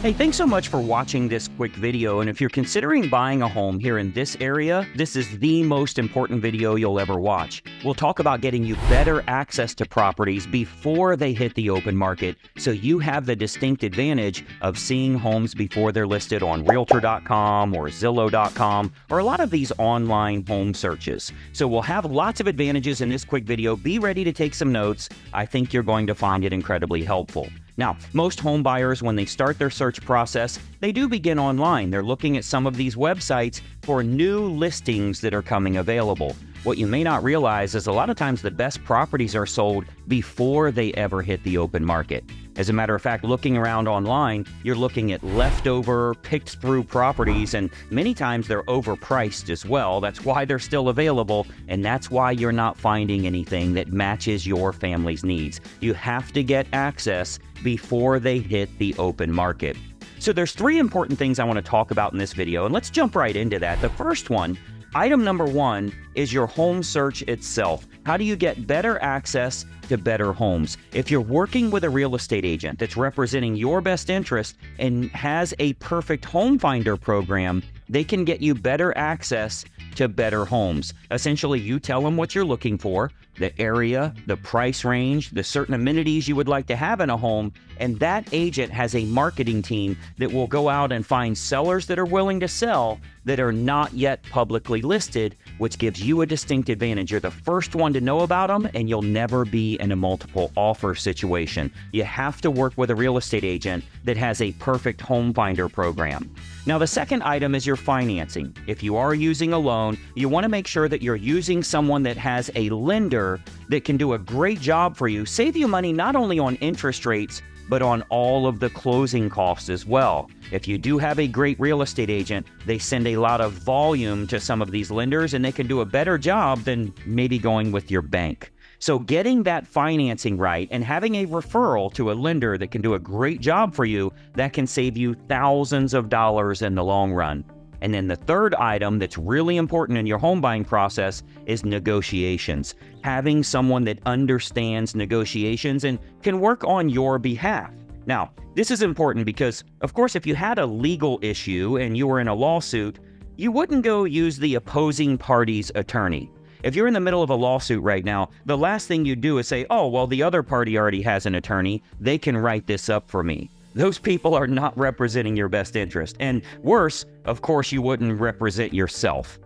Hey, thanks so much for watching this quick video. And if you're considering buying a home here in this area, this is the most important video you'll ever watch. We'll talk about getting you better access to properties before they hit the open market, so you have the distinct advantage of seeing homes before they're listed on Realtor.com or Zillow.com or a lot of these online home searches. So we'll have lots of advantages in this quick video. Be ready to take some notes. I think you're going to find it incredibly helpful. Now, most home buyers, when they start their search process, they do begin online. They're looking at some of these websites for new listings that are coming available. What you may not realize is a lot of times the best properties are sold before they ever hit the open market. As a matter of fact, looking around online, you're looking at leftover, picked through properties, and many times they're overpriced as well. That's why they're still available, and that's why you're not finding anything that matches your family's needs. You have to get access before they hit the open market. So there's three important things I want to talk about in this video, and let's jump right into that. The first one, item number one, is your home search itself. How do you get better access to better homes? If you're working with a real estate agent that's representing your best interest and has a perfect home finder program, they can get you better access to better homes. Essentially, you tell them what you're looking for, the area, the price range, the certain amenities you would like to have in a home, and that agent has a marketing team that will go out and find sellers that are willing to sell that are not yet publicly listed, which gives you a distinct advantage. You're the first one to know about them, and you'll never be in a multiple offer situation. You have to work with a real estate agent that has a perfect home finder program. Now, the second item is your financing. If you are using a loan, you want to make sure that you're using someone that has a lender that can do a great job for you, save you money not only on interest rates, but on all of the closing costs as well. If you do have a great real estate agent, they send a lot of volume to some of these lenders, and they can do a better job than maybe going with your bank. So getting that financing right and having a referral to a lender that can do a great job for you, that can save you thousands of dollars in the long run. And then the third item that's really important in your home buying process is negotiations. Having someone that understands negotiations and can work on your behalf. Now, this is important because, of course, if you had a legal issue and you were in a lawsuit, you wouldn't go use the opposing party's attorney. If you're in the middle of a lawsuit right now, the last thing you do is say, oh, well, the other party already has an attorney. They can write this up for me. Those people are not representing your best interest. And worse, of course, you wouldn't represent yourself.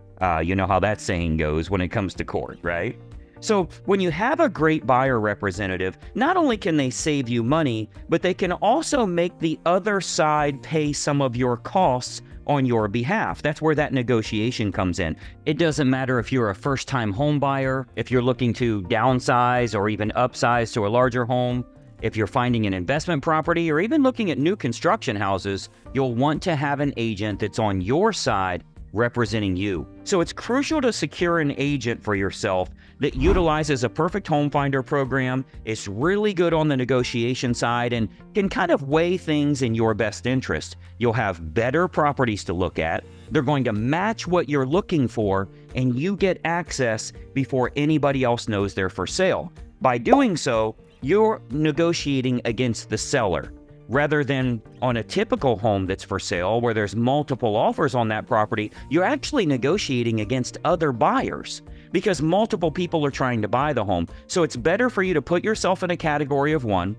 You know how that saying goes when it comes to court, right? So when you have a great buyer representative, not only can they save you money, but they can also make the other side pay some of your costs on your behalf. That's where that negotiation comes in. It doesn't matter if you're a first-time home buyer, if you're looking to downsize or even upsize to a larger home, if you're finding an investment property or even looking at new construction houses, you'll want to have an agent that's on your side representing you. So it's crucial to secure an agent for yourself that utilizes a perfect home finder program, is really good on the negotiation side, and can kind of weigh things in your best interest. You'll have better properties to look at. They're going to match what you're looking for, and you get access before anybody else knows they're for sale. By doing so, you're negotiating against the seller. Rather than on a typical home that's for sale where there's multiple offers on that property, you're actually negotiating against other buyers because multiple people are trying to buy the home. So it's better for you to put yourself in a category of one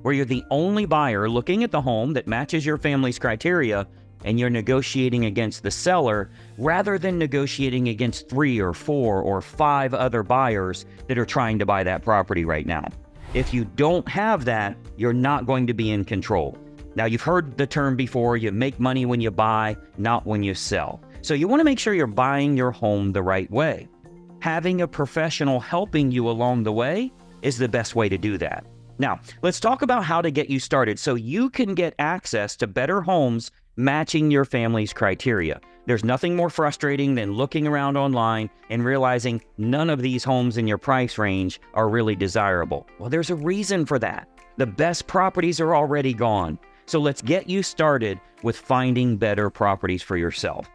where you're the only buyer looking at the home that matches your family's criteria, and you're negotiating against the seller rather than negotiating against 3 or 4 or 5 other buyers that are trying to buy that property right now. If you don't have that, you're not going to be in control. Now, you've heard the term before, you make money when you buy, not when you sell. So you want to make sure you're buying your home the right way. Having a professional helping you along the way is the best way to do that. Now, let's talk about how to get you started so you can get access to better homes matching your family's criteria. There's nothing more frustrating than looking around online and realizing none of these homes in your price range are really desirable. Well, there's a reason for that. The best properties are already gone. So let's get you started with finding better properties for yourself.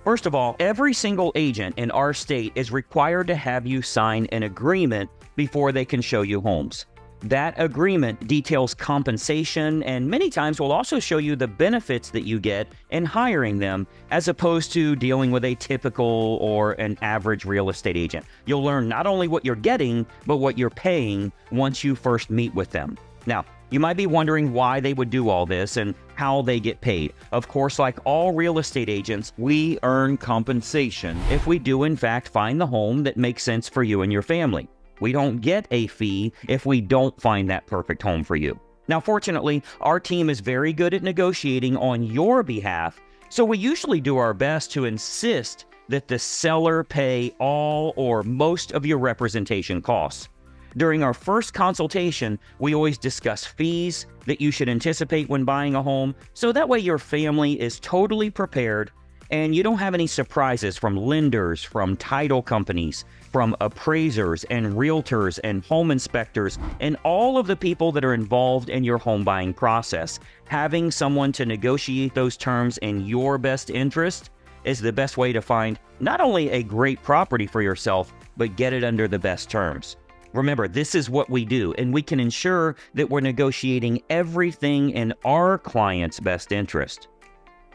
First of all, every single agent in our state is required to have you sign an agreement before they can show you homes. That agreement details compensation and many times will also show you the benefits that you get in hiring them, as opposed to dealing with a typical or an average real estate agent. You'll learn not only what you're getting, but what you're paying once you first meet with them. Now, you might be wondering why they would do all this and how they get paid. Of course, like all real estate agents, we earn compensation if we do in fact find the home that makes sense for you and your family. We don't get a fee if we don't find that perfect home for you. Now, fortunately, our team is very good at negotiating on your behalf, so we usually do our best to insist that the seller pay all or most of your representation costs. During our first consultation, we always discuss fees that you should anticipate when buying a home, so that way your family is totally prepared and you don't have any surprises from lenders, from title companies, from appraisers and realtors and home inspectors, and all of the people that are involved in your home buying process. Having someone to negotiate those terms in your best interest is the best way to find not only a great property for yourself, but get it under the best terms. Remember, this is what we do, and we can ensure that we're negotiating everything in our client's best interest.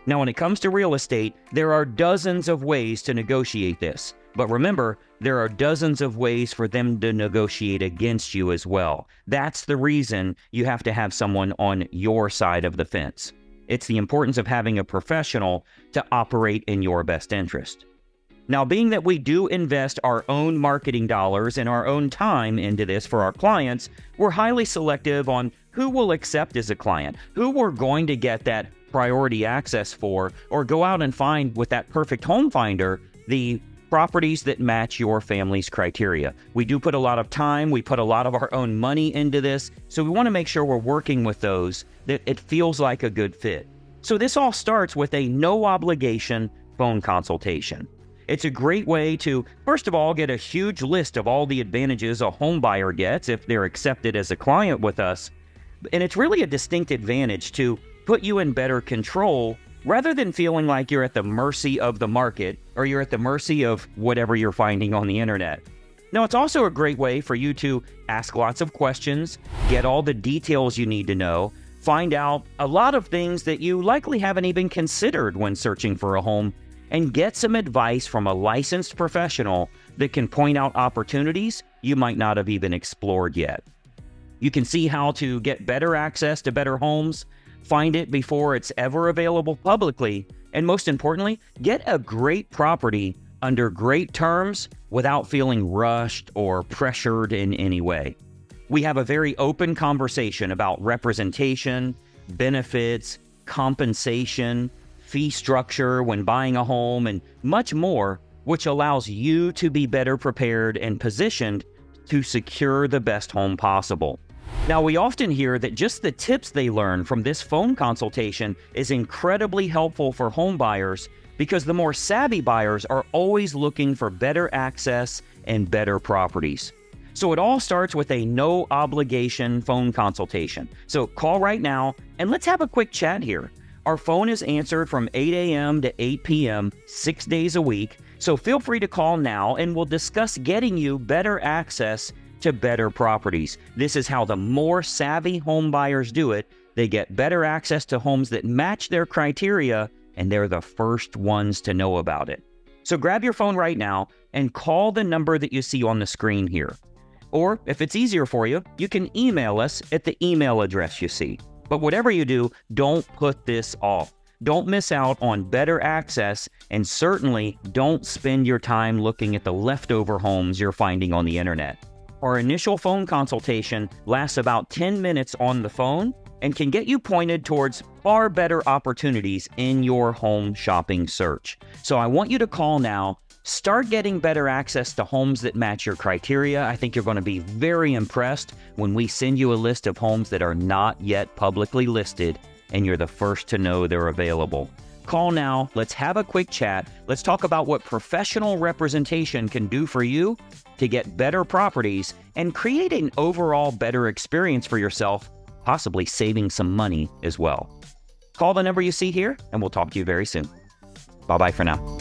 Now, when it comes to real estate, there are dozens of ways to negotiate this. But remember, there are dozens of ways for them to negotiate against you as well. That's the reason you have to have someone on your side of the fence. It's the importance of having a professional to operate in your best interest. Now, being that we do invest our own marketing dollars and our own time into this for our clients, we're highly selective on who we'll accept as a client, who we're going to get that priority access for, or go out and find with that perfect home finder the properties that match your family's criteria. We do put a lot of time, we put a lot of our own money into this, so we want to make sure we're working with those that it feels like a good fit. So this all starts with a no obligation phone consultation. It's a great way to, first of all, get a huge list of all the advantages a home buyer gets if they're accepted as a client with us. And it's really a distinct advantage to put you in better control rather than feeling like you're at the mercy of the market or you're at the mercy of whatever you're finding on the internet. Now, it's also a great way for you to ask lots of questions, get all the details you need to know, find out a lot of things that you likely haven't even considered when searching for a home, and get some advice from a licensed professional that can point out opportunities you might not have even explored yet. You can see how to get better access to better homes, find it before it's ever available publicly, and most importantly, get a great property under great terms without feeling rushed or pressured in any way. We have a very open conversation about representation, benefits, compensation, fee structure when buying a home, and much more, which allows you to be better prepared and positioned to secure the best home possible. Now, we often hear that just the tips they learn from this phone consultation is incredibly helpful for home buyers because the more savvy buyers are always looking for better access and better properties. So it all starts with a no obligation phone consultation. So call right now and let's have a quick chat here. Our phone is answered from 8 a.m. to 8 p.m. 6 days a week, so feel free to call now and we'll discuss getting you better access to better properties. This is how the more savvy home buyers do it. They get better access to homes that match their criteria, and they're the first ones to know about it. So grab your phone right now and call the number that you see on the screen here. Or if it's easier for you, you can email us at the email address you see. But whatever you do, don't put this off. Don't miss out on better access, and certainly don't spend your time looking at the leftover homes you're finding on the internet. Our initial phone consultation lasts about 10 minutes on the phone and can get you pointed towards far better opportunities in your home shopping search. So I want you to call now. Start getting better access to homes that match your criteria. I think you're going to be very impressed when we send you a list of homes that are not yet publicly listed, and you're the first to know they're available. Call now. Let's have a quick chat. Let's talk about what professional representation can do for you to get better properties and create an overall better experience for yourself, possibly saving some money as well. Call the number you see here, and we'll talk to you very soon. Bye-bye for now.